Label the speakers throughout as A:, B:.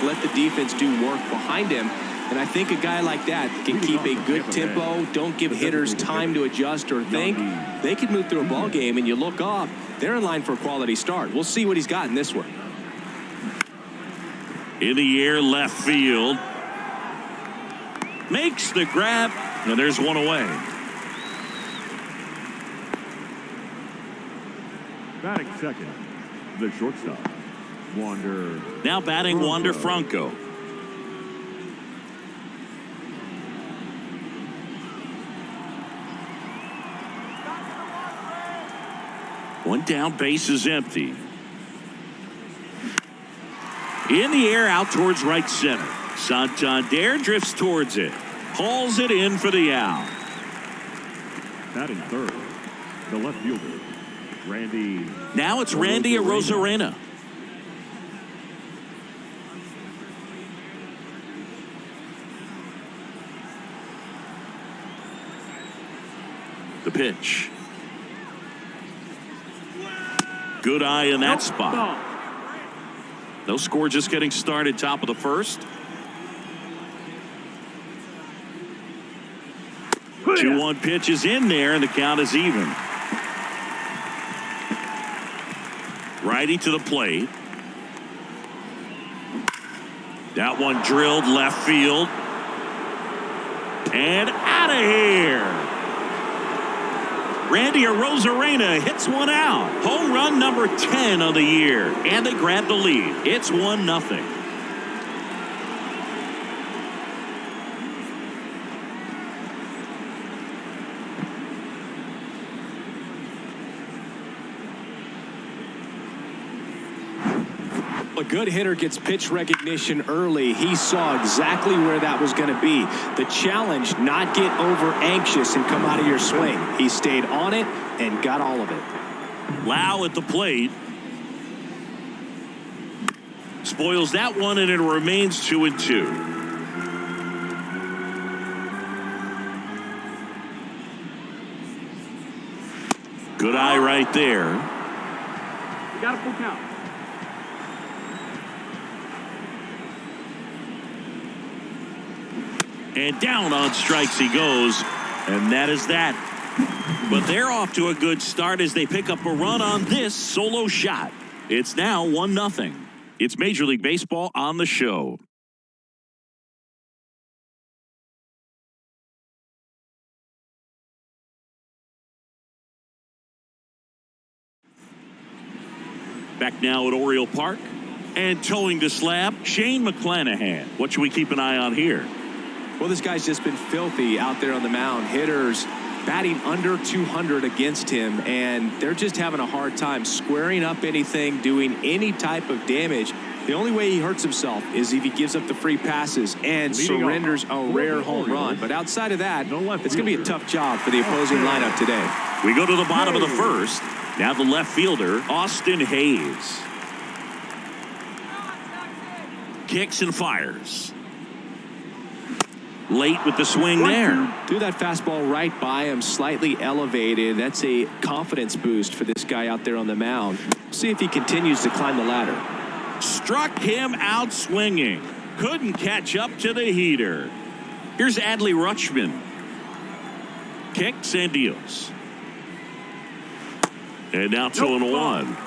A: let the defense do work behind him. And I think a guy like that can keep a good tempo, don't give hitters time to adjust or think. They can move through a ball game, and you look up, they're in line for a quality start. We'll see what he's got in this one.
B: In the air, left field. Makes the grab, and there's one away.
C: Batting second, the shortstop, Wander.
B: Now batting Wander Franco. One down, base is empty. In the air, out towards right center. Santander drifts towards it. Hauls it in for the out.
C: Batting third, the left fielder, Randy.
B: Now it's Randy Arozarena. The pitch. Good eye in that spot. No score, just getting started, top of the first. 2-1 pitch is in there, and the count is even. Righty to the plate. That one drilled left field. And out of here. Randy Arozarena hits one out. Home run number 10 of the year. And they grab the lead. It's 1-0.
A: A good hitter gets pitch recognition early. He saw exactly where that was going to be. The challenge, not get over anxious and come out of your swing. He stayed on it and got all of it.
B: Lau at the plate. Spoils that one, and it remains 2-2. Good eye right there.
C: You got a full count.
B: And down on strikes he goes, and that is that. But they're off to a good start as they pick up a run on this solo shot. It's now 1-0. It's Major League Baseball on the show. Back now at Oriole Park, and towing the slab, Shane McClanahan. What should we keep an eye on here?
A: Well, this guy's just been filthy out there on the mound. Hitters batting under 200 against him, and they're just having a hard time squaring up anything, doing any type of damage. The only way he hurts himself is if he gives up the free passes and surrenders a rare home run. But outside of that, it's going to be a tough job for the opposing lineup today.
B: We go to the bottom of the first. Now the left fielder, Austin Hayes. Kicks and fires. Late with the swing there.
A: Threw that fastball right by him, slightly elevated. That's a confidence boost for this guy out there on the mound. See if he continues to climb the ladder.
B: Struck him out swinging. Couldn't catch up to the heater. Here's Adley Rutschman. Kicks and deals. And now 2-1.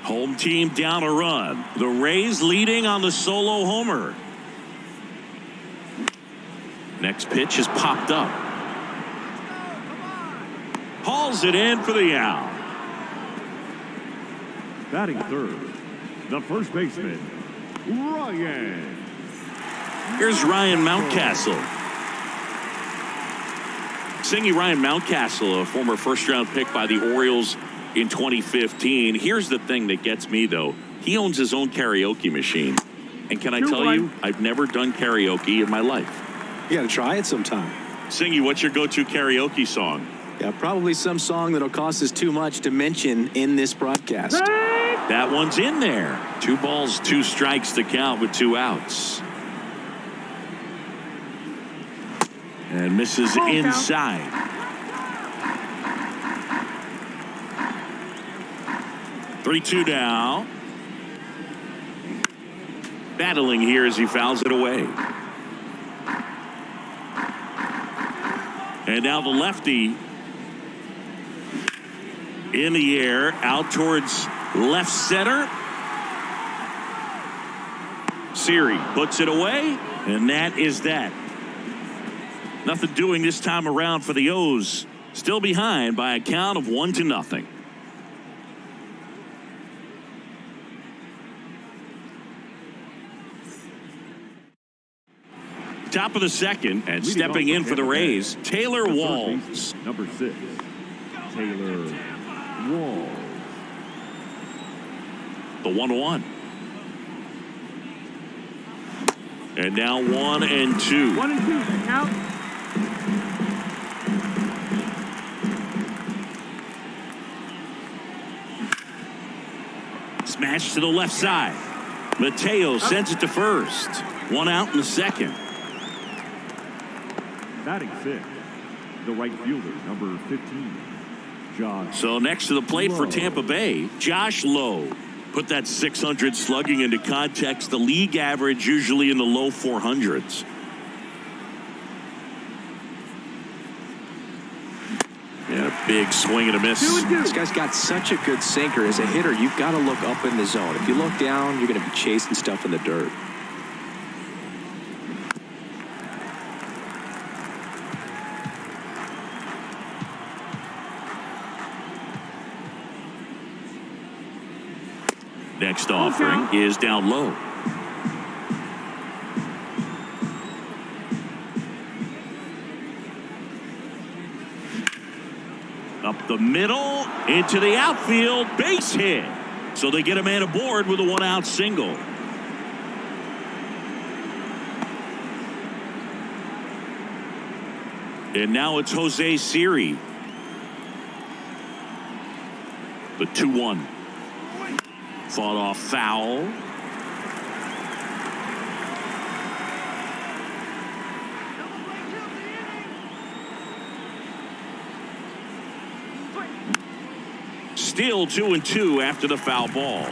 B: Home team down a run. The Rays leading on the solo homer. Next pitch is popped up. Hauls it in for the out.
C: Batting third, the first baseman, Ryan.
B: Here's Ryan Mountcastle. Singing Ryan Mountcastle, a former first-round pick by the Orioles in 2015. Here's the thing that gets me, though. He owns his own karaoke machine. And can I tell you, I've never done karaoke in my life.
A: You got to try it sometime.
B: Singy, what's your go-to karaoke song?
A: Yeah, probably some song that'll cost us too much to mention in this broadcast.
B: That one's in there. 2 balls, 2 strikes to count with 2 outs. And misses inside. 3-2 now. Battling here as he fouls it away. And now the lefty in the air out towards left center. Siri puts it away, and that is that. Nothing doing this time around for the O's. Still behind by a count of 1-0. Top of the second, and stepping in for the Rays, Taylor Walls.
C: Number 6, Taylor Walls.
B: The 1-1. And now 1-2.
C: 1-2. Count.
B: Smash to the left side. Mateo sends it to first. One out in the second.
C: Batting 6, the right fielder, number 15, Josh.
B: So next to the plate for Tampa Bay, Josh Lowe. Put that 600 slugging into context. The league average usually in the low 400s. And a big swing and a miss.
A: This guy's got such a good sinker. As a hitter, you've got to look up in the zone. If you look down, you're going to be chasing stuff in the dirt.
B: Next offering is down low. Up the middle, into the outfield, base hit. So they get a man aboard with a one-out single. And now it's Jose Siri. The 2-1. Fought off foul. Still 2-2 after the foul ball.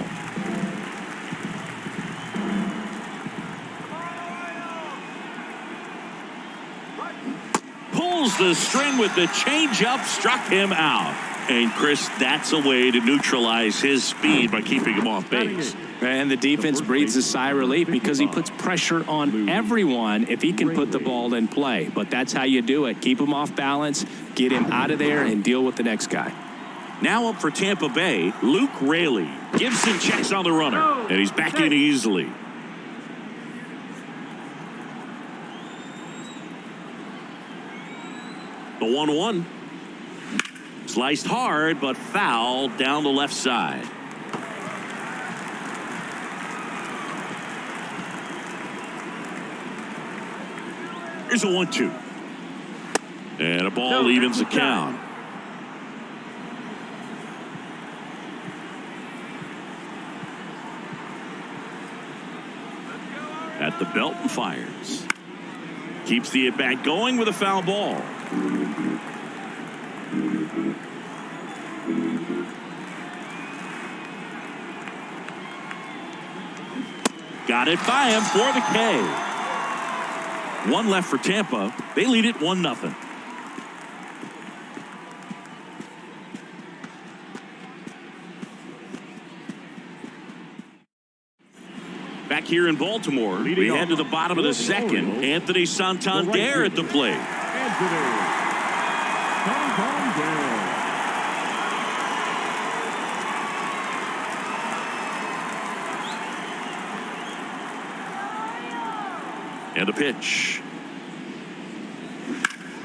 B: Pulls the string with the changeup, struck him out. And Chris, that's a way to neutralize his speed by keeping him off base.
A: And the defense breathes a sigh of relief because he puts pressure on everyone if he can put the ball in play. But that's how you do it. Keep him off balance, get him out of there, and deal with the next guy.
B: Now up for Tampa Bay, Luke Raley. Gibson checks on the runner, and he's back in easily. The 1-1. Sliced hard, but fouled down the left side. Here's a 1-2. And a ball evens the count. At the belt and fires. Keeps the at-bat going with a foul ball. Got it by him for the K. One left for Tampa. They lead it 1-0. Back here in Baltimore, we head to the bottom of the second. Anthony Santander at the plate.
C: Anthony Santander.
B: And a pitch.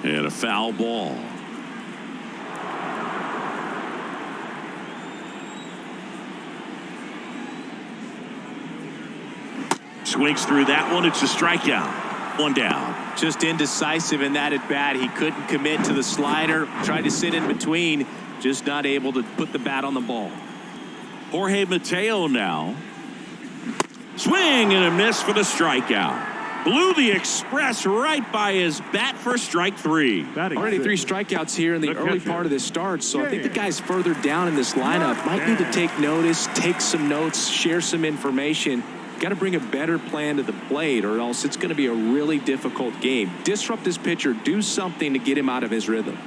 B: And a foul ball. Swings through that one. It's a strikeout. One down.
A: Just indecisive in that at bat. He couldn't commit to the slider. Tried to sit in between. Just not able to put the bat on the ball.
B: Jorge Mateo now. Swing and a miss for the strikeout. Blew the express right by his bat for strike 3.
A: Already 3 strikeouts here in the early part of this start, so I think the guys further down in this lineup might need to take notice, take some notes, share some information. Got to bring a better plan to the plate, or else it's going to be a really difficult game. Disrupt this pitcher, do something to get him out of his rhythm.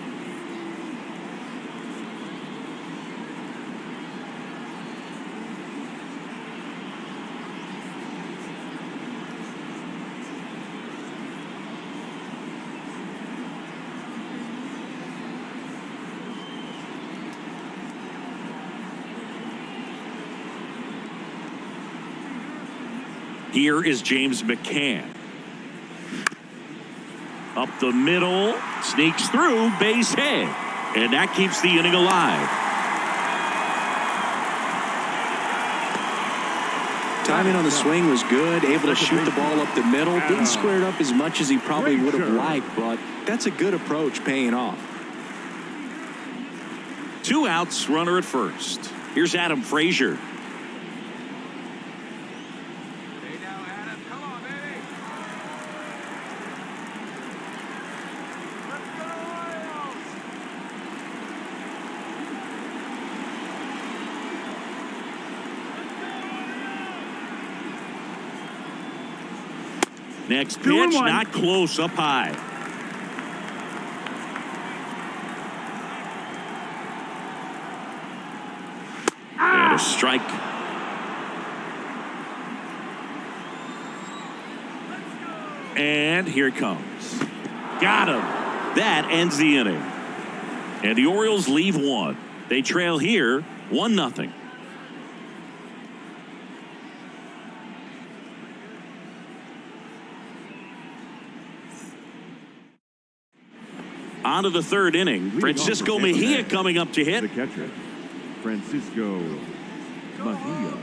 B: Here is James McCann. Up the middle, sneaks through, base hit. And that keeps the inning alive.
A: Timing on the swing was good, able to shoot the ball up the middle. Didn't square it up as much as he probably would have liked, but that's a good approach, paying off.
B: 2 outs, runner at first. Here's Adam Frazier. Next pitch, not close, up high. And a strike. And here it comes. Got him. That ends the inning. And the Orioles leave 1. They trail here 1-0. On to the 3rd inning. Francisco Mejia coming up to hit.
C: The catcher, Francisco Mejia.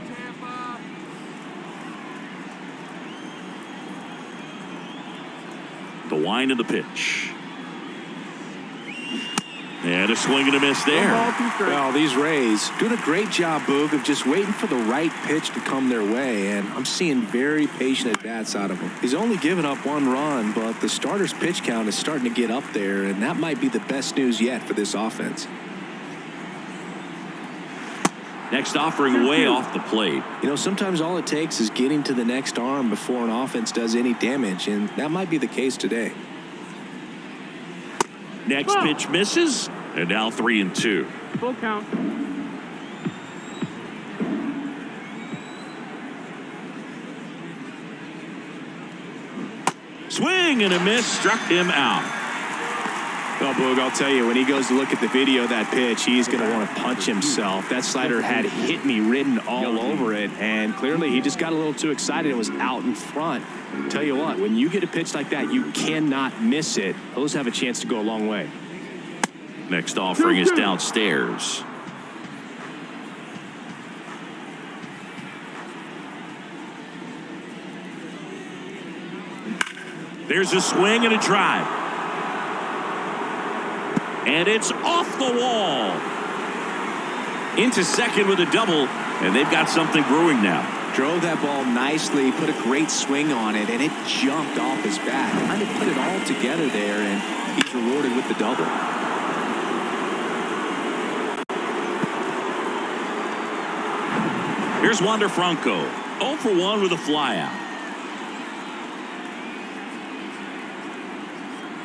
B: The wind of the pitch. And a swing and a miss there.
A: Well, these Rays doing a great job, Boog, of just waiting for the right pitch to come their way, and I'm seeing very patient at-bats out of him. He's only given up 1 run, but the starter's pitch count is starting to get up there, and that might be the best news yet for this offense.
B: Next offering way off the plate.
A: You know, sometimes all it takes is getting to the next arm before an offense does any damage, and that might be the case today.
B: Next pitch misses, and now 3-2.
D: Full count.
B: Swing and a miss, struck him out.
A: Well, Boog, I'll tell you, when he goes to look at the video of that pitch, he's going to want to punch himself. That slider had hit me written all over it, and clearly he just got a little too excited and was out in front. Tell you what, when you get a pitch like that, you cannot miss it. Those have a chance to go a long way.
B: Next offering is downstairs. There's a swing and a drive. And it's off the wall. Into second with a double, and they've got something brewing now.
A: Drove that ball nicely, put a great swing on it, and it jumped off his bat. Kind of put it all together there, and he's rewarded with the double.
B: Here's Wander Franco, 0 for 1 with a flyout.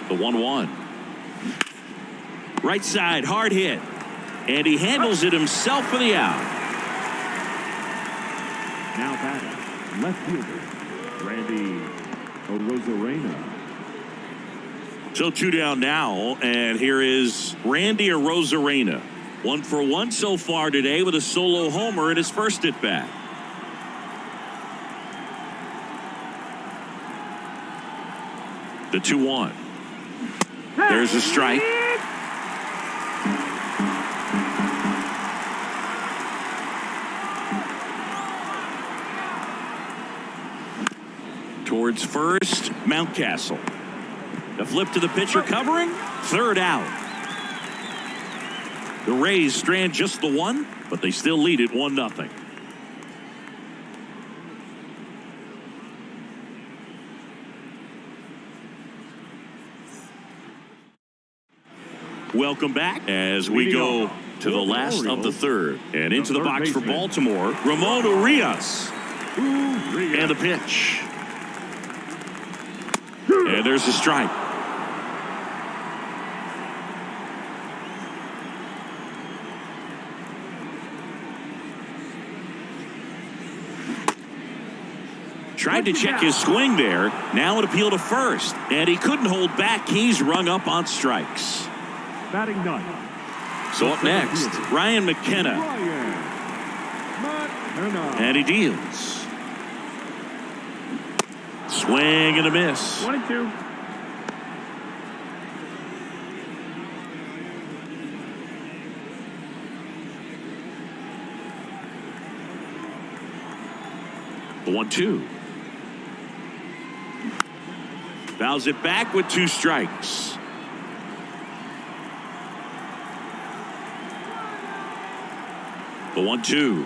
B: The 1-1. Right side, hard hit. And he handles it himself for the out.
C: Now batting, left fielder, Randy Arozarena.
B: So 2 down now, and here is Randy Arozarena. 1 for 1 so far today with a solo homer in his first at bat. The 2-1. There's a strike. Towards first, Mountcastle. The flip to the pitcher covering. 3rd out. The Rays strand just the 1, but they still lead it 1-0. Welcome back as we go to the last of the third. And into the box for Baltimore, Ramon Urias. And the pitch. And there's a strike. Tried to check his swing there. Now an appeal to first. And he couldn't hold back. He's rung up on strikes.
C: Batting ninth.
B: So up next, Ryan McKenna. And he deals. Swing and a miss.
C: 1-2.
B: The 1-2. Fouls it back with 2 strikes. The 1-2.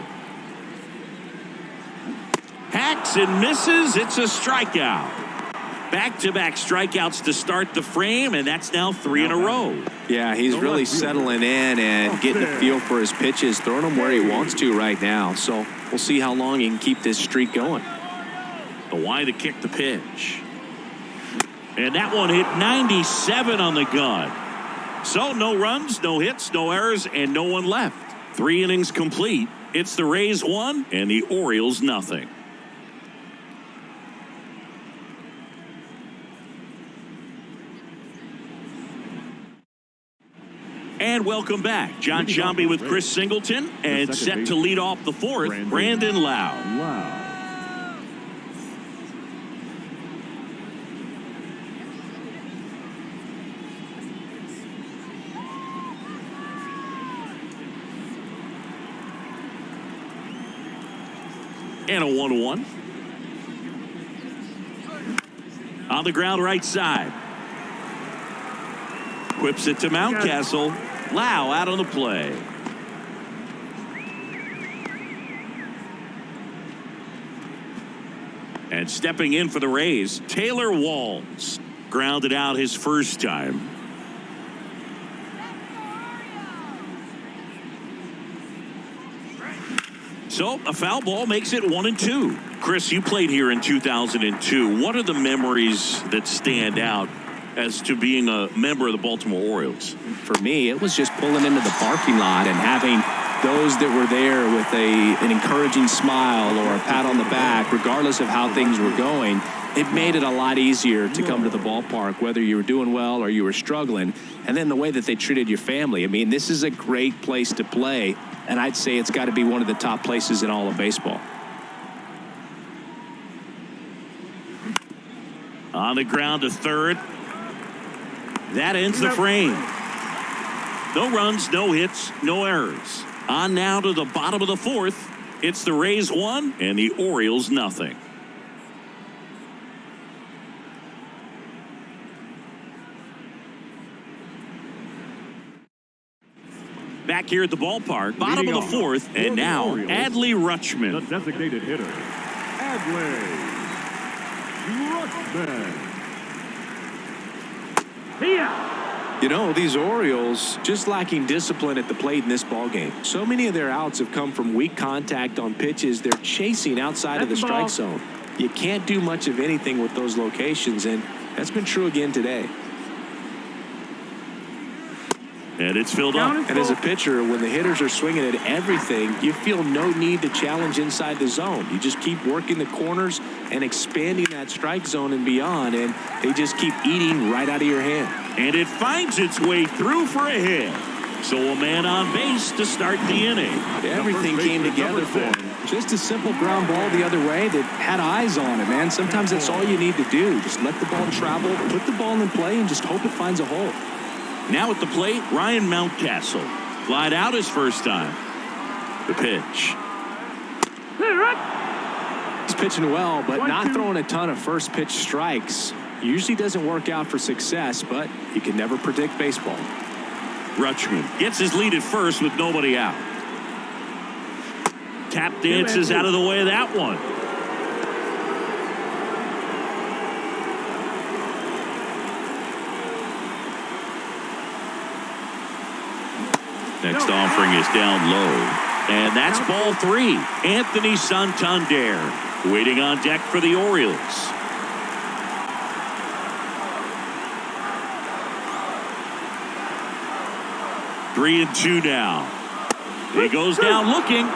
B: Hacks and misses. It's a strikeout. Back-to-back strikeouts to start the frame, and that's now 3 in a row.
A: Yeah, he's really settling in and getting a feel for his pitches, throwing them where he wants to right now. So we'll see how long he can keep this streak going.
B: The wide to kick the pitch. And that one hit 97 on the gun. So no runs, no hits, no errors, and no one left. 3 innings complete. It's the Rays 1 and the Orioles nothing. And welcome back. John Sciambi with Chris Singleton, and set to lead off the fourth, Brandon Lau. And a 1-1. On the ground right side. Whips it to Mountcastle. Lau out on the play. And stepping in for the Rays, Taylor Walls. Grounded out his first time. So a foul ball makes it 1-2. Chris, you played here in 2002. What are the memories that stand out as to being a member of the Baltimore Orioles?
A: For me, it was just pulling into the parking lot and having those that were there with an encouraging smile or a pat on the back, regardless of how things were going. It made it a lot easier to come to the ballpark, whether you were doing well or you were struggling. And then the way that they treated your family. I mean, this is a great place to play, and I'd say it's got to be one of the top places in all of baseball.
B: On the ground to third. That ends the frame. No runs, no hits, no errors. On now to the bottom of the fourth. It's the Rays 1 and the Orioles nothing. Back here at the ballpark, bottom of the fourth, and now Adley Rutschman.
C: The designated hitter, Adley Rutschman.
A: You know, these Orioles just lacking discipline at the plate in this ballgame. So many of their outs have come from weak contact on pitches they're chasing outside of the strike zone. You can't do much of anything with those locations, and that's been true again today.
B: And it's filled up.
A: And as a pitcher, when the hitters are swinging at everything, you feel no need to challenge inside the zone. You just keep working the corners and expanding that strike zone and beyond, and they just keep eating right out of your hand.
B: And it finds its way through for a hit. So a man on base to start the inning.
A: Everything came together for him. Just a simple ground ball the other way that had eyes on it, man. Sometimes that's all you need to do. Just let the ball travel, put the ball in play, and just hope it finds a hole.
B: Now at the plate, Ryan Mountcastle. Flied out his first time. The pitch.
A: He's pitching well, but not throwing a ton of first pitch strikes. Usually doesn't work out for success, but you can never predict baseball.
B: Rutschman gets his lead at first with nobody out. Tap dances out of the way of that one. Next offering is down low. And that's ball 3. Anthony Santander waiting on deck for the Orioles. Three and two now. He goes down looking.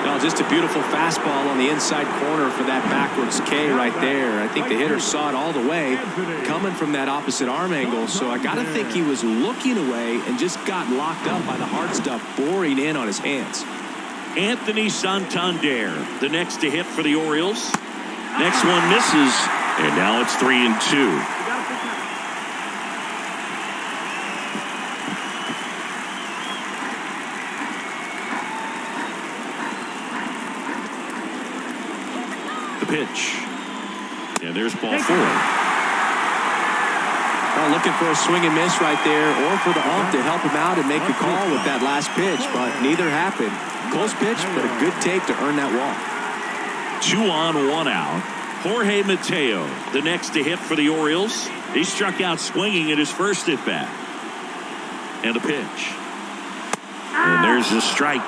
A: Well, just a beautiful fastball on the inside corner for that backwards K right there. I think the hitter saw it all the way coming from that opposite arm angle. So I got to think he was looking away and just got locked up by the hard stuff boring in on his hands.
B: Anthony Santander, the next to hit for the Orioles. Next one misses, and now it's 3 and 2. Pitch. And there's ball 4.
A: Well, looking for a swing and miss right there, or for the ump to help him out and make a call with that last pitch, but neither happened. Close pitch, but a good take to earn that walk.
B: 2 on, 1 out. Jorge Mateo, the next to hit for the Orioles. He struck out swinging at his first at bat. And a pitch. And there's a strike.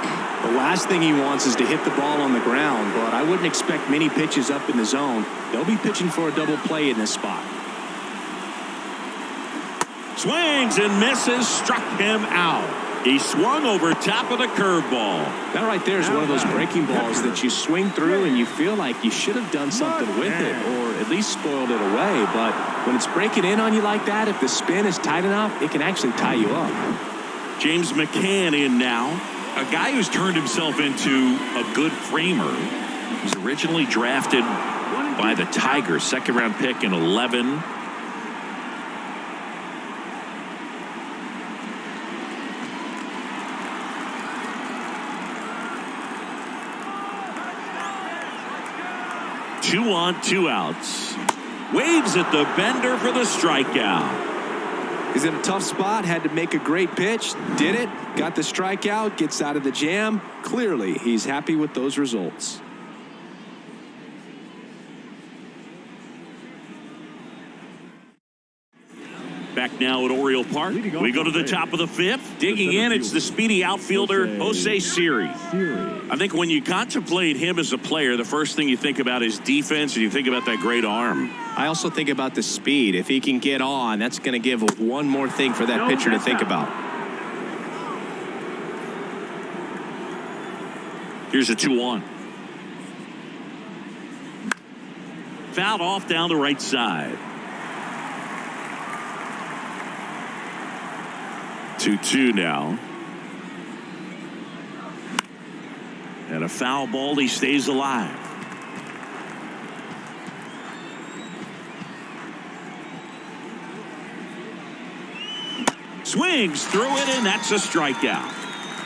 A: The last thing he wants is to hit the ball on the ground, but I wouldn't expect many pitches up in the zone. They'll be pitching for a double play in this spot.
B: Swings and misses, struck him out. He swung over top of the curveball.
A: That right there is one of those breaking balls that you swing through and you feel like you should have done something with it, or at least spoiled it away. But when it's breaking in on you like that, if the spin is tight enough, it can actually tie you up.
B: James McCann in now. A guy who's turned himself into a good framer. He was originally drafted by the Tigers, second-round pick in 11. Two on, 2 outs. Waves at the bender for the strikeout.
A: He's in a tough spot, had to make a great pitch, did it, got the strikeout, gets out of the jam. Clearly, he's happy with those results.
B: Back now at Oriole Park. We go to the top of the 5th. Digging in, it's the speedy outfielder, Jose Siri. I think when you contemplate him as a player, the first thing you think about is defense, and you think about that great arm.
A: I also think about the speed. If he can get on, that's going to give one more thing for that pitcher to think about.
B: Here's a 2-1. Fouled off down the right side. 2-2 now. And a foul ball. He stays alive. Swings through it, and that's a strikeout.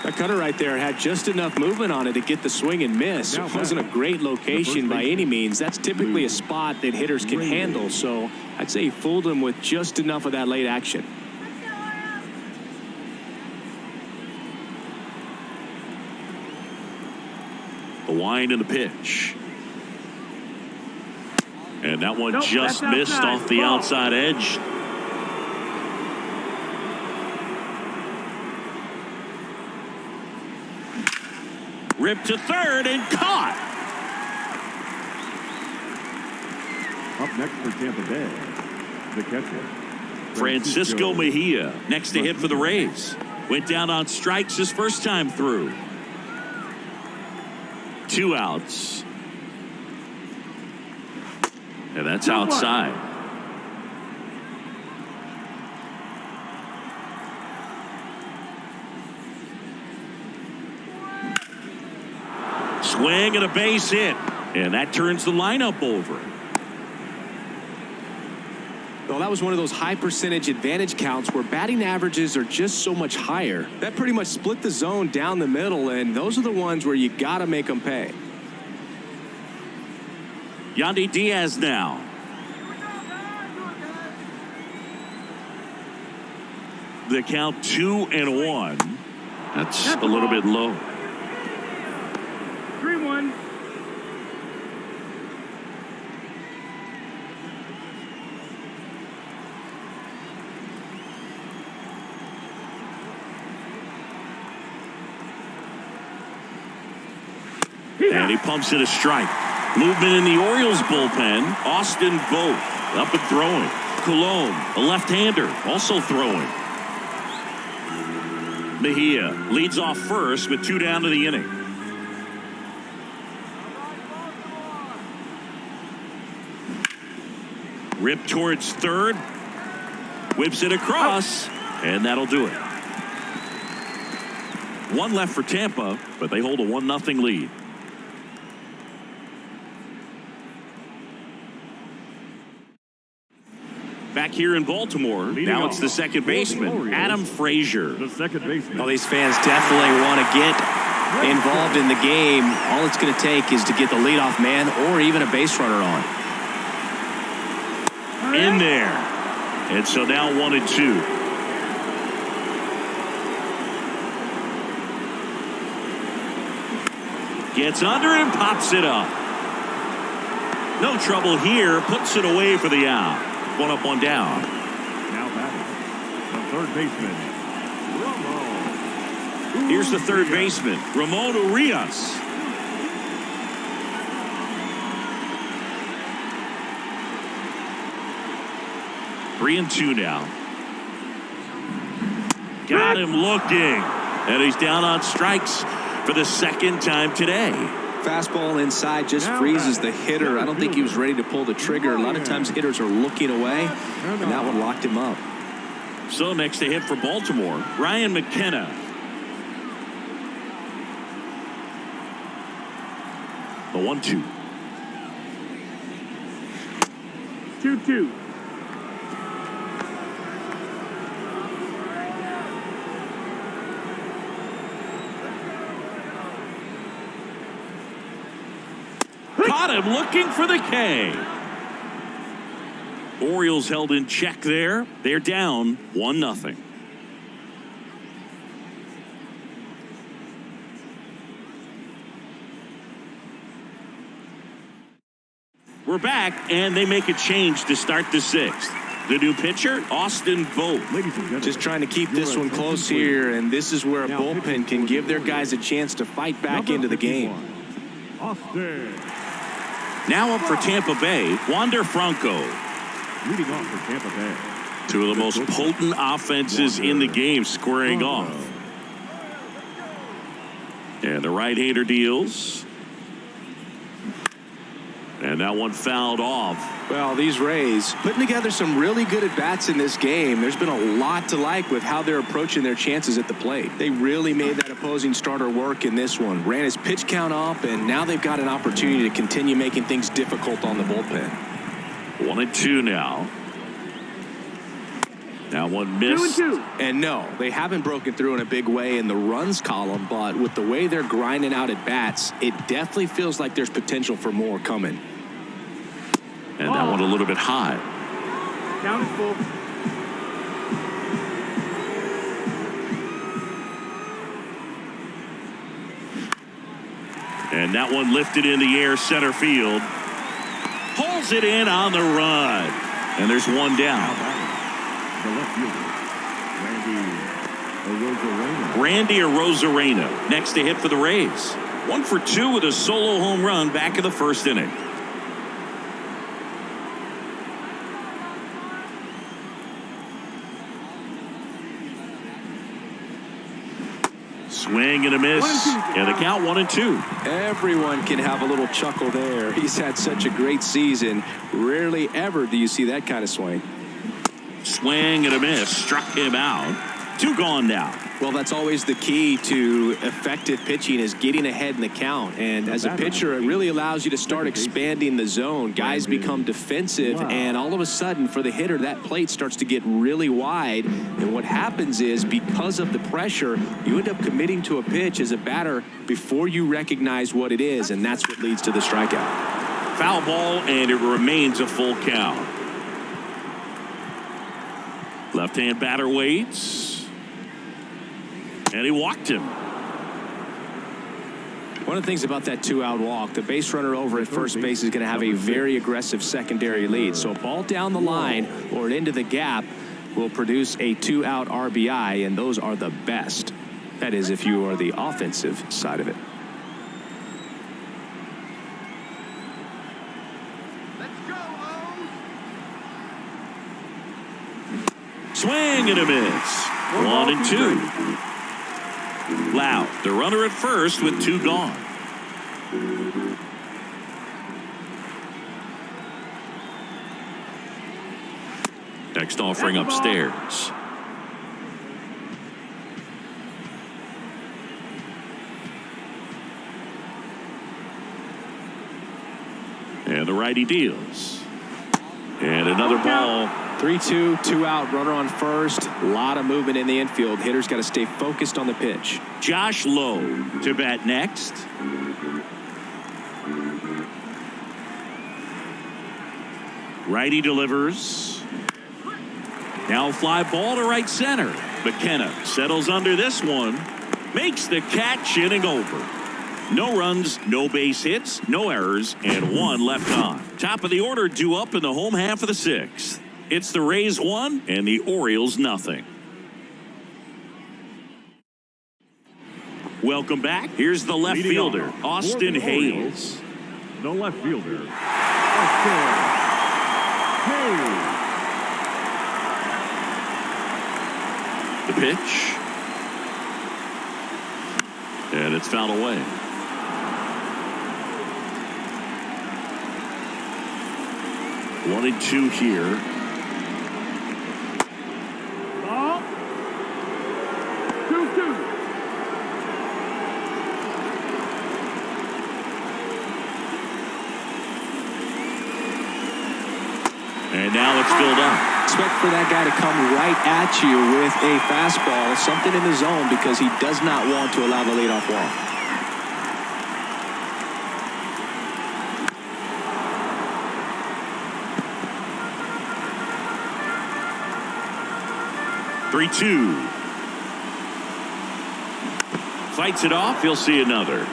A: That cutter right there had just enough movement on it to get the swing and miss. It wasn't a great location by any means. That's typically a spot that hitters can handle. So I'd say he fooled him with just enough of that late action.
B: The wind and the pitch. And that one just missed off the outside edge. Ripped to third and caught.
C: Up next for Tampa Bay, the catcher,
B: Francisco Mejia, next to hit for the Rays. Went down on strikes his first time through. 2 outs. And that's outside. Swing and a base hit. And that turns the lineup over.
A: Well, that was one of those high percentage advantage counts where batting averages are just so much higher. That pretty much split the zone down the middle, and those are the ones where you got to make them pay.
B: Yandy Diaz now. The count 2-1. That's a little bit low.
D: 3-1.
B: And he pumps it a strike. Movement in the Orioles bullpen. Austin Vogt up and throwing. Cologne, a left-hander, also throwing. Mejia leads off first with 2 down to the inning. Rip towards third. Whips it across, and that'll do it. 1 left for Tampa, but they hold a 1-0 lead. Back here in Baltimore, now it's the second baseman, Adam Frazier.
C: The second baseman.
A: Well, these fans definitely want to get involved in the game. All it's going to take is to get the leadoff man or even a base runner on.
B: In there. And so now 1-2. Gets under it and pops it up. No trouble here. Puts it away for the out. 1 up, 1 down.
C: Now batting, the third baseman, Ramon.
B: Here's the third baseman, Ramon Urias. Three and 2 now. Got him looking. And he's down on strikes for the second time today.
A: Fastball inside just freezes the hitter. I don't think he was ready to pull the trigger. A lot of times hitters are looking away, and that one locked him up.
B: So next to hit for Baltimore, Ryan McKenna. The 1-2.
C: 2-2.
B: Caught him looking for the K. Orioles held in check there. They're down 1-0. We're back, and they make a change to start the 6th. The new pitcher, Austin Vogt.
A: Just trying to keep this one close here, and this is where a bullpen can give their guys a chance to fight back into the game.
C: Austin.
B: Now up for Tampa Bay, Wander Franco.
C: Leading off for Tampa Bay.
B: 2 of the most potent offenses in the game squaring off. And the right-hander deals. And that one fouled off.
A: Well, these Rays putting together some really good at-bats in this game. There's been a lot to like with how they're approaching their chances at the plate. They really made that opposing starter work in this one. Ran his pitch count up, and now they've got an opportunity to continue making things difficult on the bullpen.
B: 1-2 now. Now one missed.
C: 2-2.
A: And no, they haven't broken through in a big way in the runs column, but with the way they're grinding out at bats, it definitely feels like there's potential for more coming.
B: And that one a little bit high.
C: Count is full.
B: And that one lifted in the air center field. Pulls it in on the run. And there's 1 down.
C: The left fielder,
B: Randy Arozarena next to hit for the Rays. 1 for 2 with a solo home run back in the first inning. Swing and a miss, and the count 1-2.
A: Everyone can have a little chuckle there. He's had such a great season. Rarely ever do you see that kind of swing.
B: Swing and a miss, struck him out. 2 gone now.
A: Well, that's always the key to effective pitching is getting ahead in the count. And as a pitcher, it really allows you to start expanding the zone. Guys become defensive, and all of a sudden, for the hitter, that plate starts to get really wide. And what happens is, because of the pressure, you end up committing to a pitch as a batter before you recognize what it is, and that's what leads to the strikeout.
B: Foul ball, and it remains a full count. Left-hand batter waits. And he walked him.
A: One of the things about that 2-out walk, the base runner over at first base is going to have a very aggressive secondary lead. So a ball down the line or into the gap will produce a 2-out RBI, and those are the best. That is, if you are the offensive side of it.
B: Swing and a miss. 1-2. Loud, the runner at first with 2 gone. Next offering upstairs. And the righty deals. And another ball.
A: 3-2, 2 out, runner on first. A lot of movement in the infield. Hitters got to stay focused on the pitch.
B: Josh Lowe to bat next. Righty delivers. Now a fly ball to right center. McKenna settles under this one. Makes the catch, inning over. No runs, no base hits, no errors, and 1 left on. Top of the order due up in the home half of the 6th. It's the Rays 1 and the Orioles nothing. Welcome back. Here's the left fielder, Austin Hayes.
C: The left fielder, Austin Hayes.
B: The pitch. And it's fouled away. One and 2 here.
C: Ball. 2-2.
B: And now it's filled up.
A: Expect for that guy to come right at you with a fastball, something in the zone, because he does not want to allow the leadoff walk.
B: Three-two. Fights it off. He'll see another.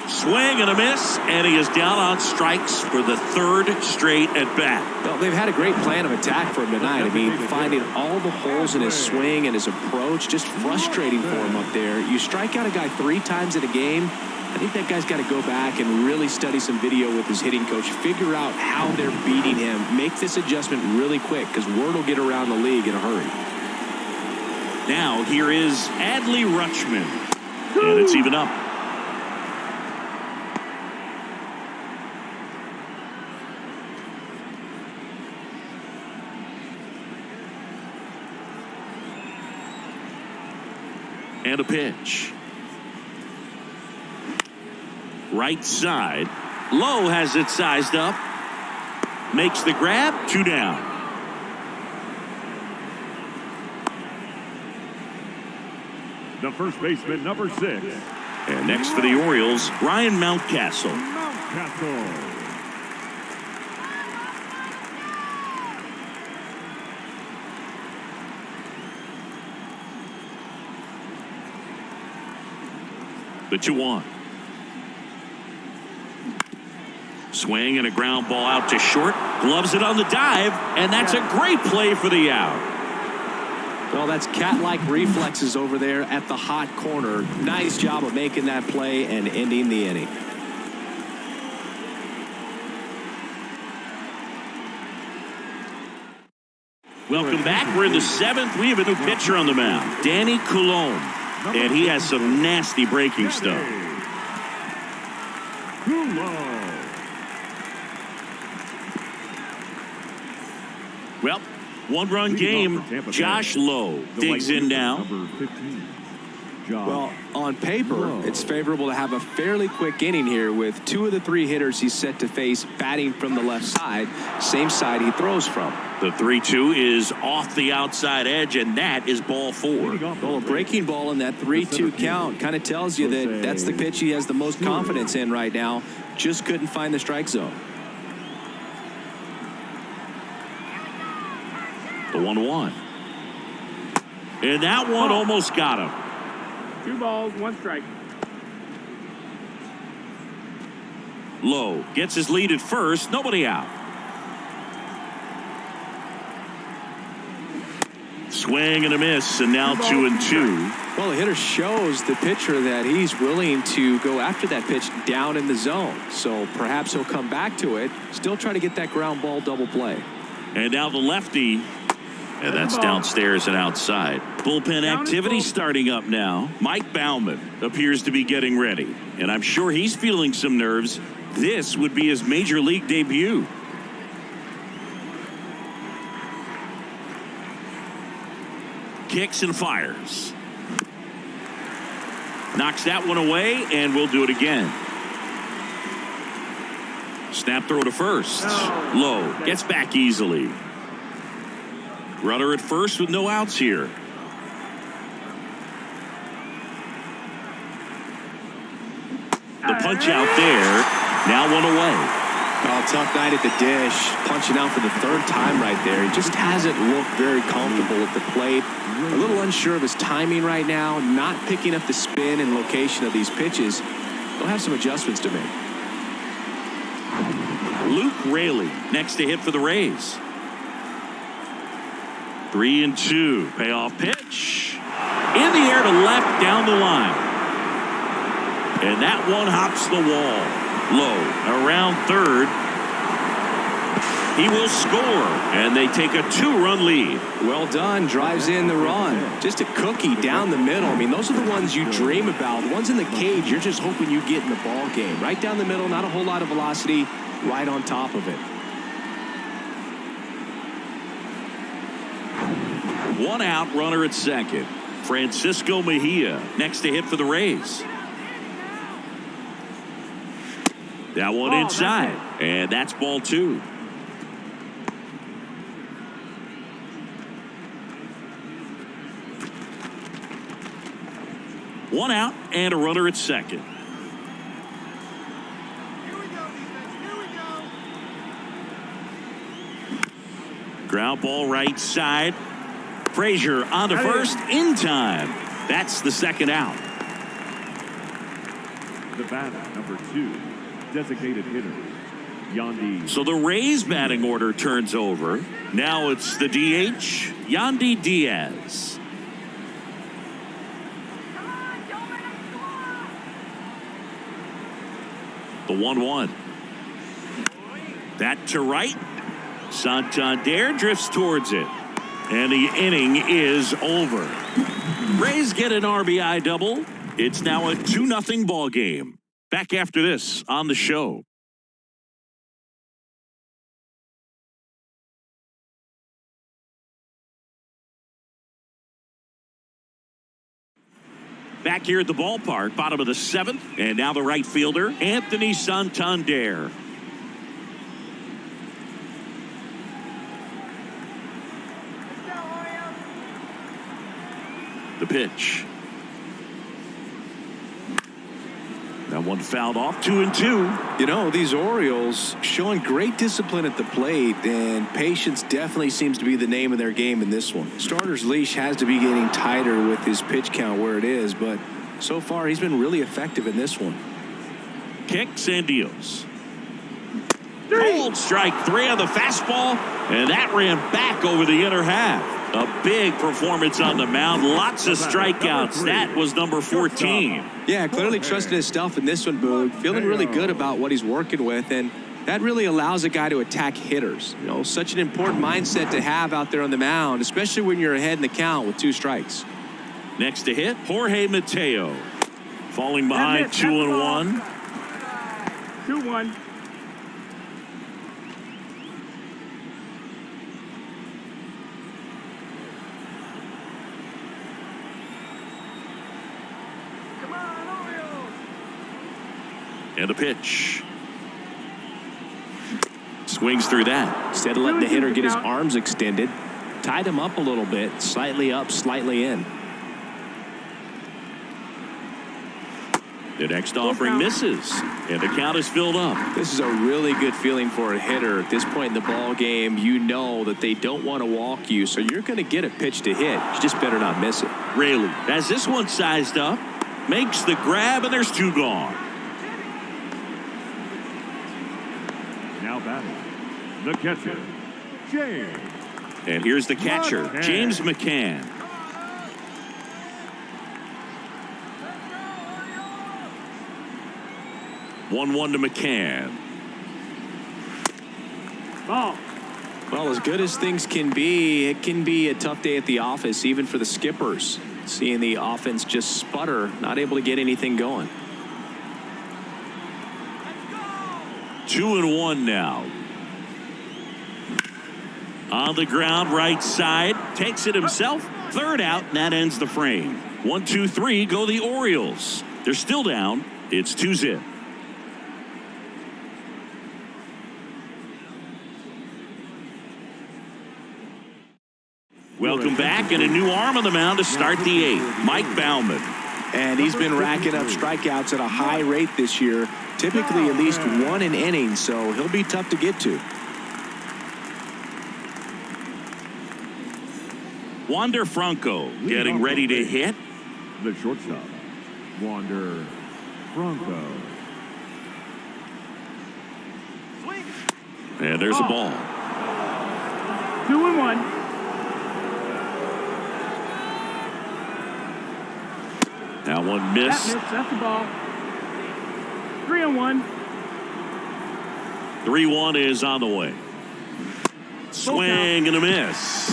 B: Swing and a miss, and he is down on strikes for the 3rd straight at bat.
A: Well, they've had a great plan of attack for him tonight. I mean, finding all the holes in his swing and his approach, just frustrating for him up there. You strike out a guy 3 times in a game. I think that guy's got to go back and really study some video with his hitting coach, figure out how they're beating him, make this adjustment really quick, because word will get around the league in a hurry.
B: Now here is Adley Rutschman, and it's even up. And a pitch. Right side. Lowe has it sized up. Makes the grab. 2 down.
C: The first baseman, number 6.
B: And next for the Orioles, Ryan Mountcastle.
C: Mountcastle.
B: The 2-1. Swing and a ground ball out to short. Gloves it on the dive, and that's a great play for the out.
A: Well, that's cat-like reflexes over there at the hot corner. Nice job of making that play and ending the inning.
B: Welcome back. We're in the 7th. We have a new pitcher on the mound, Danny Coulombe, and he has some nasty breaking stuff. Well, 1-run game. Josh Lowe digs in now.
A: Well, on paper, it's favorable to have a fairly quick inning here with 2 of the 3 hitters he's set to face batting from the left side, same side he throws from.
B: The 3-2 is off the outside edge, and that is ball 4.
A: Well, a breaking ball in that 3-2 count kind of tells you that that's the pitch he has the most confidence in right now. Just couldn't find the strike zone.
B: The 1-1. And that one almost got him.
D: 2 balls, 1 strike.
B: Lowe gets his lead at first. Nobody out. Swing and a miss, and now 2-2.
A: Well, the hitter shows the pitcher that he's willing to go after that pitch down in the zone. So perhaps he'll come back to it, still try to get that ground ball double play.
B: And now the lefty. And that's downstairs and outside. Bullpen activity starting up now. Mike Baumann appears to be getting ready. And I'm sure he's feeling some nerves. This would be his major league debut. Kicks and fires. Knocks that one away, and we'll do it again. Snap throw to first. Low. Gets back easily. Runner at first with no outs here. The punch out there. Now one away.
A: Oh, tough night at the dish. Punching out for the third time right there. He just hasn't looked very comfortable at the plate. A little unsure of his timing right now. Not picking up the spin and location of these pitches. They'll have some adjustments to make.
B: Luke Raley next to hit for the Rays. 3-2. Payoff pitch. In the air to left down the line. And that one hops the wall. Low around third. He will score, and they take a 2-run lead.
A: Well done. Drives in the run. Just a cookie down the middle. I mean, those are the ones you dream about. The ones in the cage, you're just hoping you get in the ball game. Right down the middle, not a whole lot of velocity, right on top of it.
B: One out, runner at second. Francisco Mejia next to hit for the Rays. That one inside, and that's ball 2. One out and a runner at second. Ground ball right side. Frazier on to first in time. That's the second out.
C: The batter, number 2, designated hitter, Yandy.
B: So the Rays batting order turns over. Now it's the DH, Yandy Diaz. The 1-1. That to right. Santander drifts towards it. And the inning is over. Rays get an RBI double. It's now a 2-0 ball game. Back after this on the show. Back here at the ballpark, bottom of the 7th, and now the right fielder, Anthony Santander. The pitch. That one fouled off. 2-2.
A: You know, these Orioles showing great discipline at the plate, and patience definitely seems to be the name of their game in this one. Starter's leash has to be getting tighter with his pitch count where it is, but so far he's been really effective in this one.
B: Kicks and deals. Cold strike 3 on the fastball, and that ran back over the inner half. A big performance on the mound. Lots of strikeouts. That was number 14.
A: Yeah, clearly trusting his stuff in this one, Boog. Feeling really good about what he's working with, and that really allows a guy to attack hitters. You know, such an important mindset to have out there on the mound, especially when you're ahead in the count with 2 strikes.
B: Next to hit, Jorge Mateo. Falling behind 2-1.
D: 2-1.
B: And a pitch. Swings through that.
A: Instead of letting the hitter get his arms extended, tied him up a little bit, slightly up, slightly in.
B: The next offering misses, and the count is filled up.
A: This is a really good feeling for a hitter. At this point in the ball game, you know that they don't want to walk you, so you're going to get a pitch to hit. You just better not miss it.
B: Raley has this one sized up, makes the grab, and there's 2 gone.
C: Now batting, the catcher, Jay
B: And here's the catcher, James McCann. 1-1 to McCann.
D: Ball.
A: Well, as good as things can be, it can be a tough day at the office, even for the skippers. Seeing the offense just sputter, not able to get anything going.
B: 2-1 now. On the ground, right side, takes it himself. Third out, and that ends the frame. 1-2-3, go the Orioles. They're still down. It's 2-zip. Welcome back, and a new arm on the mound to start the eighth, Mike Baumann.
A: And he's been racking up strikeouts at a high rate this year, typically at least one an inning, so he'll be tough to get to.
B: Wander Franco getting ready to hit.
C: The shortstop, Wander Franco.
B: And there's a ball.
D: 2-1.
B: That one missed.
D: That's the ball. 3-1.
B: 3-1 is on the way. Swing and a miss.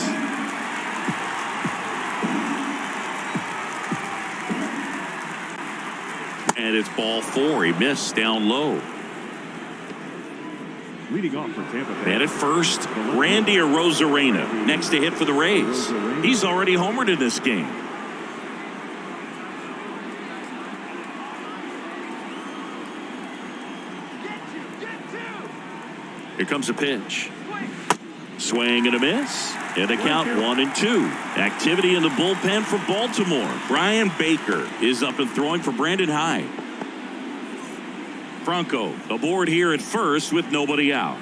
B: And it's ball 4. He missed down low.
C: Leading off for Tampa Bay.
B: And at first, Randy Arozarena next to hit for the Rays. He's already homered in this game. Here comes a pitch. Swing and a miss. And a count 1-2. Activity in the bullpen for Baltimore. Brian Baker is up and throwing for Brandon Hyde. Franco aboard here at first with nobody out.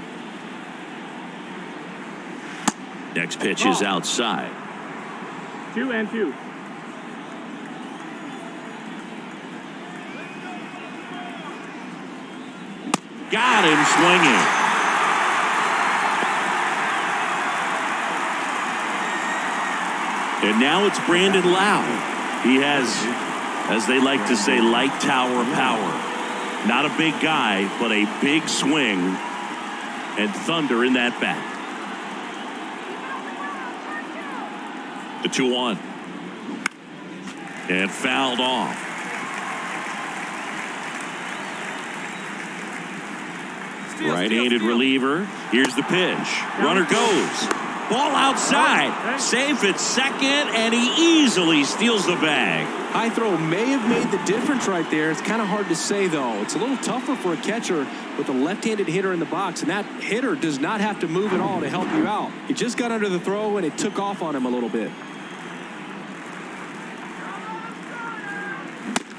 B: Next pitch is outside.
D: 2-2.
B: Got him swinging. And now it's Brandon Lau. He has, as they like to say, light tower power. Not a big guy, but a big swing and thunder in that bat. The 2-1. And fouled off. Right-handed reliever. Here's the pitch. Runner goes. Ball outside. Safe at second, and he easily steals the bag.
A: High throw may have made the difference right there. It's kind of hard to say, though. It's a little tougher for a catcher with a left-handed hitter in the box, and that hitter does not have to move at all to help you out. He just got under the throw, and it took off on him a little bit.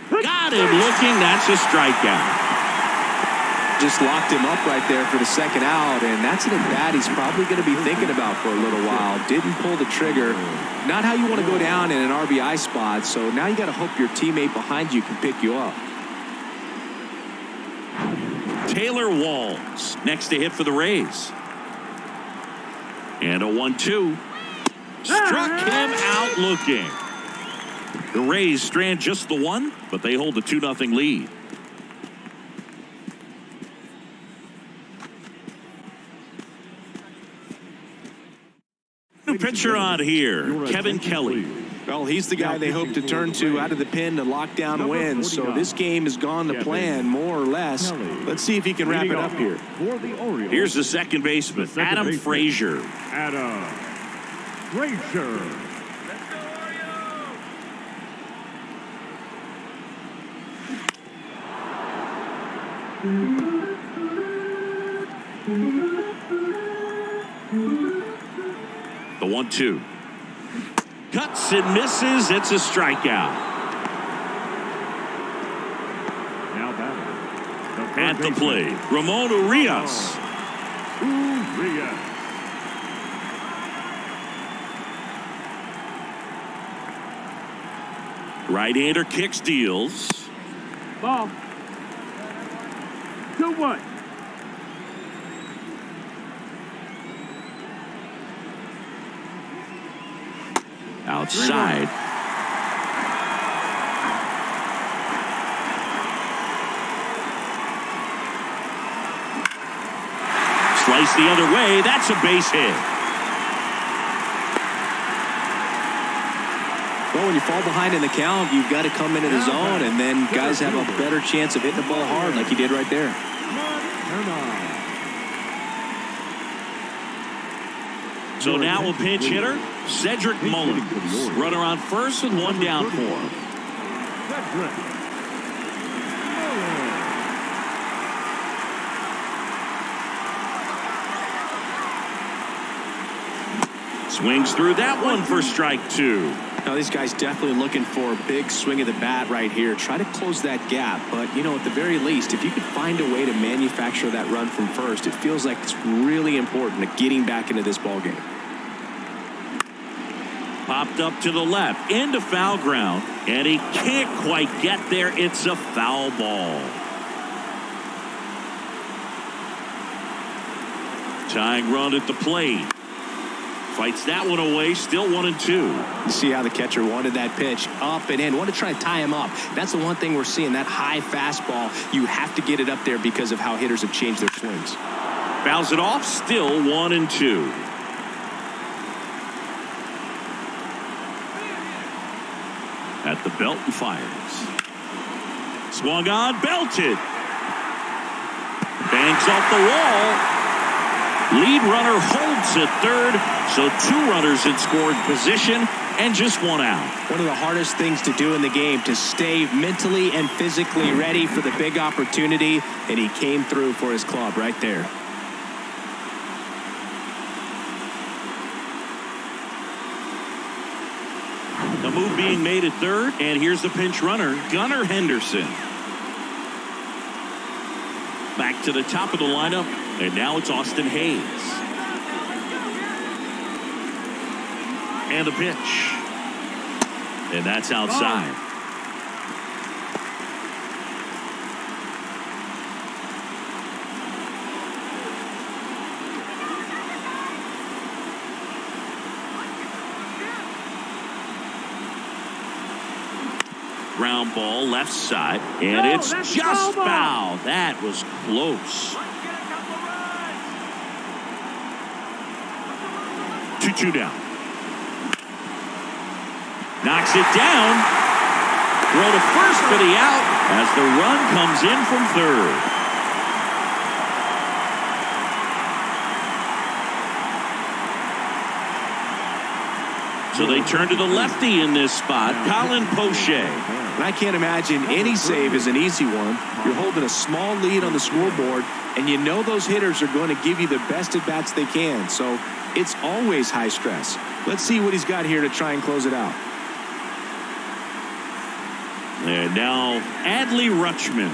B: Got him looking. That's a strikeout.
A: Just locked him up right there for the second out, and that's an at-bat he's probably going to be thinking about for a little while. Didn't pull the trigger. Not how you want to go down in an RBI spot, so now you got to hope your teammate behind you can pick you up.
B: Taylor Walls next to hit for the Rays. And a 1-2. Struck him out looking. The Rays strand just the one, but they hold a 2-0 lead. New pitcher on here, Kevin Kelly.
A: Well, he's the guy they hope to turn to out of the pen to lock down wins. So this game has gone to plan, more or less. Let's see if he can wrap it up here.
B: Here's the second baseman, Adam Frazier.
C: Adam Frazier.
B: The 1-2. Cuts and misses. It's a strikeout.
C: Now batting.
B: At the plate, Ramon Urias. Right-hander kicks, deals.
D: Ball. 2-1.
B: outside. Slice the other way. That's a base hit.
A: Well, when you fall behind in the count, you've got to come into the zone, and then guys have a better chance of hitting the ball hard like he did right there.
B: So now a pinch hitter, Cedric Mullins. Runner on first with one down for him. Swings through that one for strike two.
A: Now, these guys definitely looking for a big swing of the bat right here. Try to close that gap. But, you know, at the very least, if you could find a way to manufacture that run from first, it feels like it's really important to getting back into this ball game.
B: Popped up to the left, into foul ground, and he can't quite get there. It's a foul ball. Tying run at the plate. Fights that one away, still 1-2.
A: You see how the catcher wanted that pitch up and in. Want to try to tie him up. That's the one thing we're seeing, that high fastball. You have to get it up there because of how hitters have changed their swings.
B: Fouls it off, still 1-2. At the belt and fires. Swung on, belted. Bangs off the wall. Lead runner holds at third, so two runners in scoring position and just one out.
A: One of the hardest things to do in the game, to stay mentally and physically ready for the big opportunity, and he came through for his club right there.
B: The move being made at third, and here's the pinch runner, Gunnar Henderson. Back to the top of the lineup, and now it's Austin Hayes. And the pitch. And that's outside. Ground ball left side, and it's just foul. That was close. 2-2 down. Knocks it down. Throw to first for the out as the run comes in from third. So they turn to the lefty in this spot, Colin Poche.
A: And I can't imagine any save is an easy one. You're holding a small lead on the scoreboard, and you know those hitters are going to give you the best at-bats they can. So it's always high stress. Let's see what he's got here to try and close it out.
B: And now Adley Rutschman.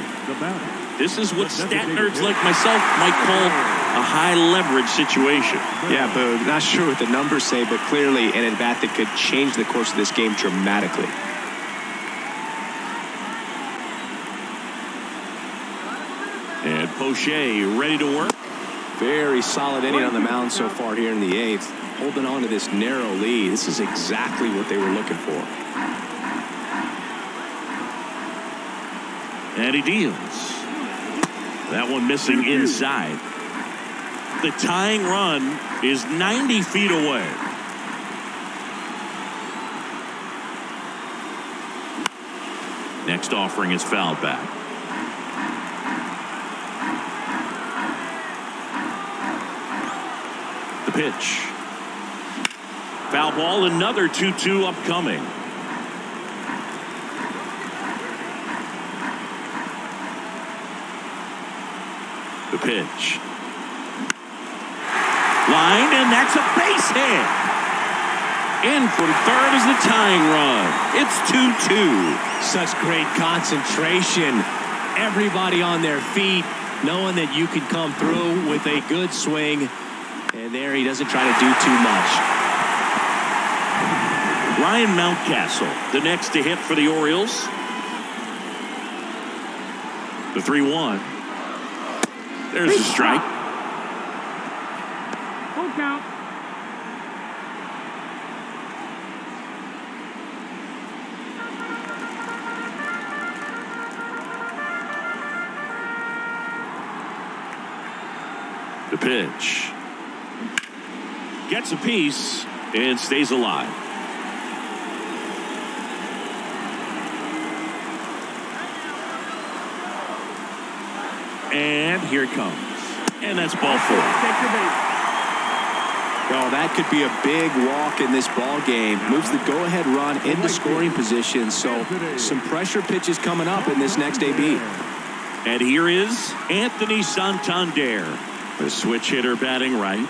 B: This is what stat nerds like myself might call a high leverage situation.
A: Yeah, Boog, not sure what the numbers say, but clearly an at-bat that could change the course of this game dramatically.
B: And Poche ready to work.
A: Very solid inning on the mound so far here in the eighth. Holding on to this narrow lead. This is exactly what they were looking for.
B: And he deals. That one missing inside. The tying run is 90 feet away. Next offering is fouled back. The pitch. Foul ball, another 2-2 upcoming. The pitch. Line, and that's a base hit. In from third is the tying run. It's 2-2.
A: Such great concentration. Everybody on their feet, knowing that you can come through with a good swing. And there he doesn't try to do too much.
B: Ryan Mountcastle, the next to hit for the Orioles. The 3-1. There's a strike.
D: Full count.
B: The pitch. Gets a piece and stays alive. And here it comes. And that's ball 4.
D: Take your base.
A: Well, that could be a big walk in this ball game. Moves the go-ahead run into scoring position. So some pressure pitches coming up in this next AB.
B: And here is Anthony Santander, the switch hitter batting right.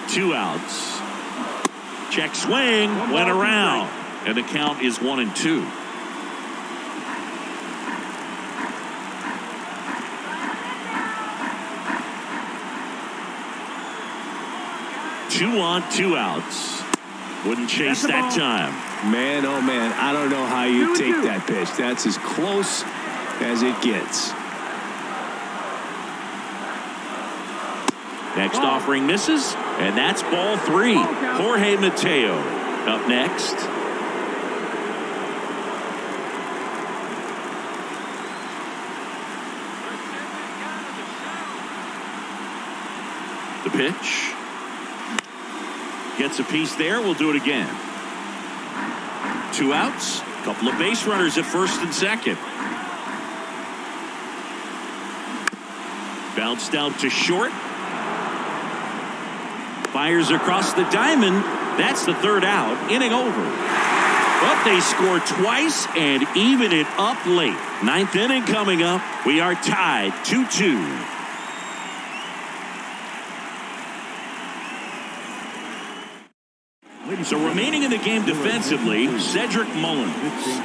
B: 2 outs. Check swing, went around. And the count is 1-2. Two on, 2 outs. Wouldn't chase that time.
A: Man, oh man, I don't know how you take that pitch. That's as close as it gets.
B: Next offering misses, and that's ball 3. Jorge Mateo up next. The pitch. Gets a piece there. We'll do it again. 2 outs. Couple of base runners at first and second. Bounced out to short. Fires across the diamond. That's the 3rd out. Inning over. But they score twice and even it up late. 9th inning coming up. We are tied 2-2. So remaining in the game defensively, Cedric Mullins.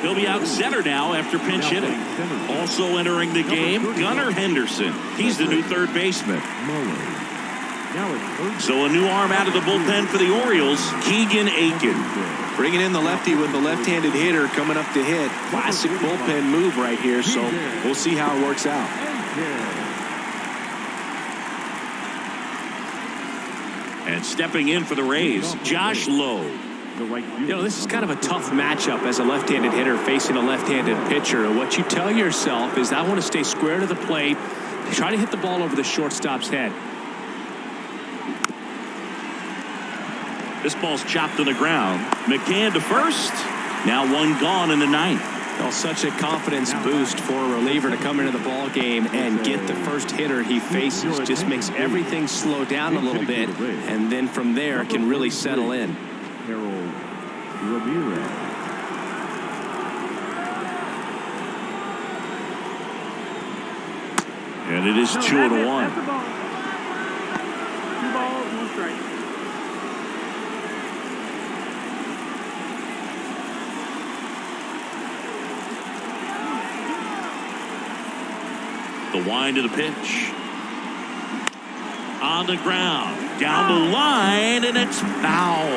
B: He'll be out center now after pinch hitting. Also entering the game, Gunnar Henderson. He's the new 3rd baseman. So a new arm out of the bullpen for the Orioles, Keegan Aiken.
A: Bringing in the lefty with the left-handed hitter coming up to hit. Classic bullpen move right here, so we'll see how it works out.
B: And stepping in for the Rays, Josh Lowe.
A: You know, this is kind of a tough matchup as a left-handed hitter facing a left-handed pitcher. What you tell yourself is, I want to stay square to the plate, try to hit the ball over the shortstop's head.
B: This ball's chopped to the ground. McCann to first. Now 1 gone in the 9th.
A: Well, such a confidence boost for a reliever to come into the ball game and get the first hitter he faces. Just makes everything slow down a little bit, and then from there can really settle in.
B: And it is 2-1.
D: 2 balls, 1 strike.
B: The wind of the pitch. On the ground. Down the line, and it's foul.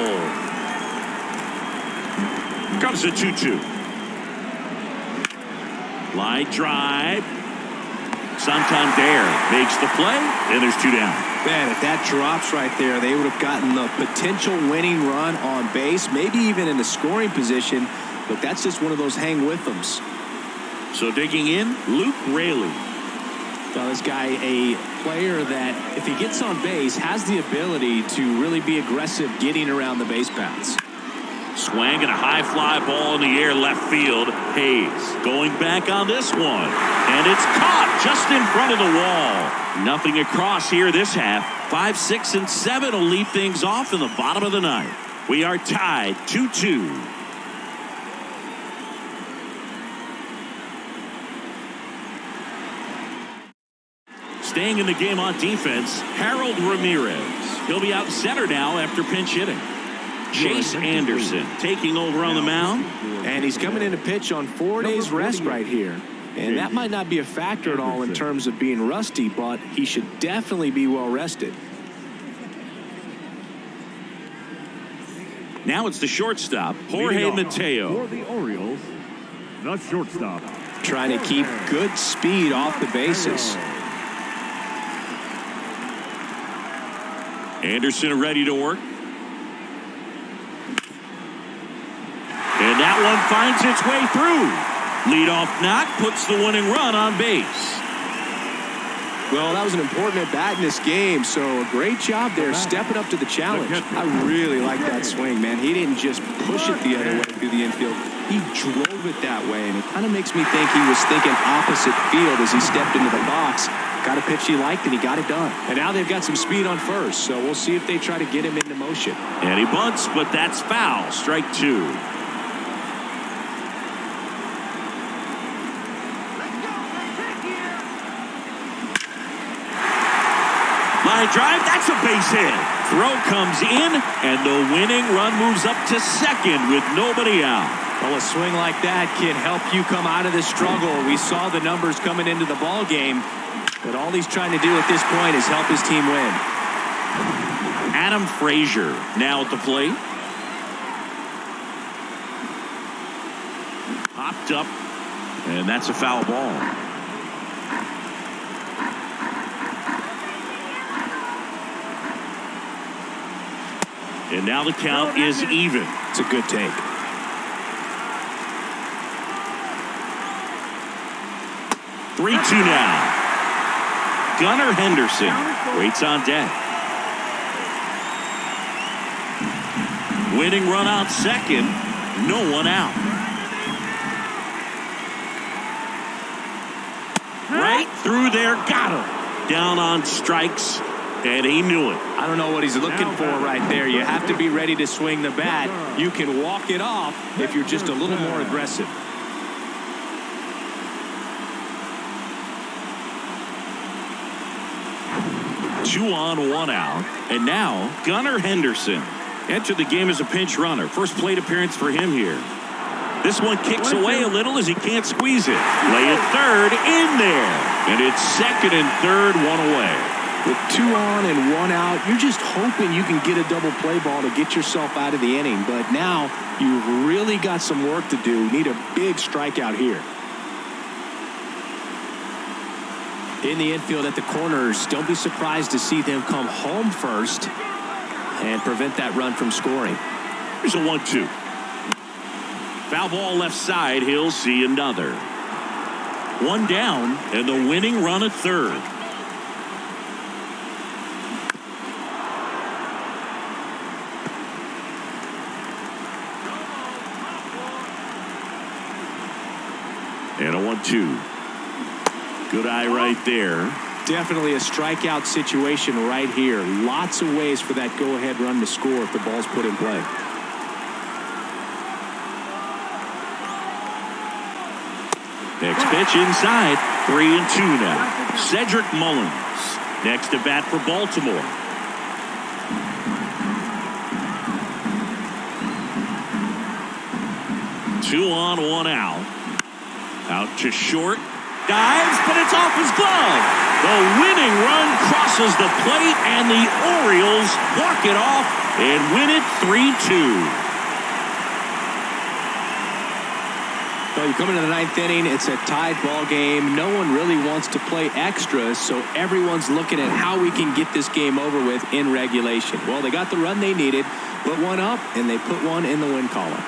B: Comes a 2-2. Line drive. Santander makes the play, and there's 2 down.
A: Man, if that drops right there, they would have gotten the potential winning run on base, maybe even in the scoring position, but that's just one of those hang with thems.
B: So digging in, Luke Raley.
A: Well, this guy, a player that, if he gets on base, has the ability to really be aggressive getting around the base paths.
B: Swang and a high fly ball in the air left field. Hayes going back on this one. And it's caught just in front of the wall. Nothing across here this half. 5, 6, and 7 will lead things off in the bottom of the 9th. We are tied 2-2. Staying in the game on defense, Harold Ramirez. He'll be out center now after pinch hitting. Chase Anderson taking over on the mound.
A: And he's coming in to pitch on 4 days rest right here. And that might not be a factor at all in terms of being rusty, but he should definitely be well rested.
B: Now it's the shortstop, Jorge Mateo.
C: For the Orioles, the shortstop.
A: Trying to keep good speed off the bases.
B: Anderson ready to work. And that one finds its way through. Leadoff knock puts the winning run on base.
A: Well, that was an important at-bat in this game, so a great job there stepping up to the challenge. I really like that swing, man. He didn't just push it the other way through the infield. He drove it that way, and it kind of makes me think he was thinking opposite field as he stepped into the box. Got a pitch he liked, and he got it done. And now they've got some speed on first, so we'll see if they try to get him into motion.
B: And he bunts, but that's foul. Strike two. Line drive, that's a base hit. Throw comes in, and the winning run moves up to second with nobody out.
A: Well, a swing like that can help you come out of the struggle. We saw the numbers coming into the ball game, but all he's trying to do at this point is help his team win.
B: Adam Frazier now at the plate. Popped up, and that's a foul ball. And now the count is even.
A: It's a good take.
B: Three-two now. Gunnar Henderson waits on deck. Winning run out second. No one out. Right through there. Got him. Down on strikes. And he knew it.
A: I don't know what he's looking for right there. You have to be ready to swing the bat. You can walk it off if you're just a little more aggressive.
B: Two on, one out. And now Gunnar Henderson entered the game as a pinch runner. First plate appearance for him here. This one kicks away a little as he can't squeeze it. Lay it third, in there. And it's second and third, one away.
A: With two on and one out, you're just hoping you can get a double play ball to get yourself out of the inning. But now you've really got some work to do. Need a big strikeout here. In the infield at the corners, don't be surprised to see them come home first and prevent that run from scoring.
B: Here's a 1-2. Foul ball left side. He'll see another. One down and the winning run at third. And a 1-2. Good eye right there.
A: Definitely a strikeout situation right here. Lots of ways for that go-ahead run to score if the ball's put in play.
B: Next pitch inside. 3-2 now. Cedric Mullins next to bat for Baltimore. Two on, one out. Out to short. Dives, but it's off his glove. The winning run crosses the plate, and the Orioles walk it off and win it 3-2.
A: Well, you come into the ninth inning, it's a tied ball game. No one really wants to play extra, so everyone's looking at how we can get this game over with in regulation. Well, they got the run they needed, put one up, and they put one in the win column.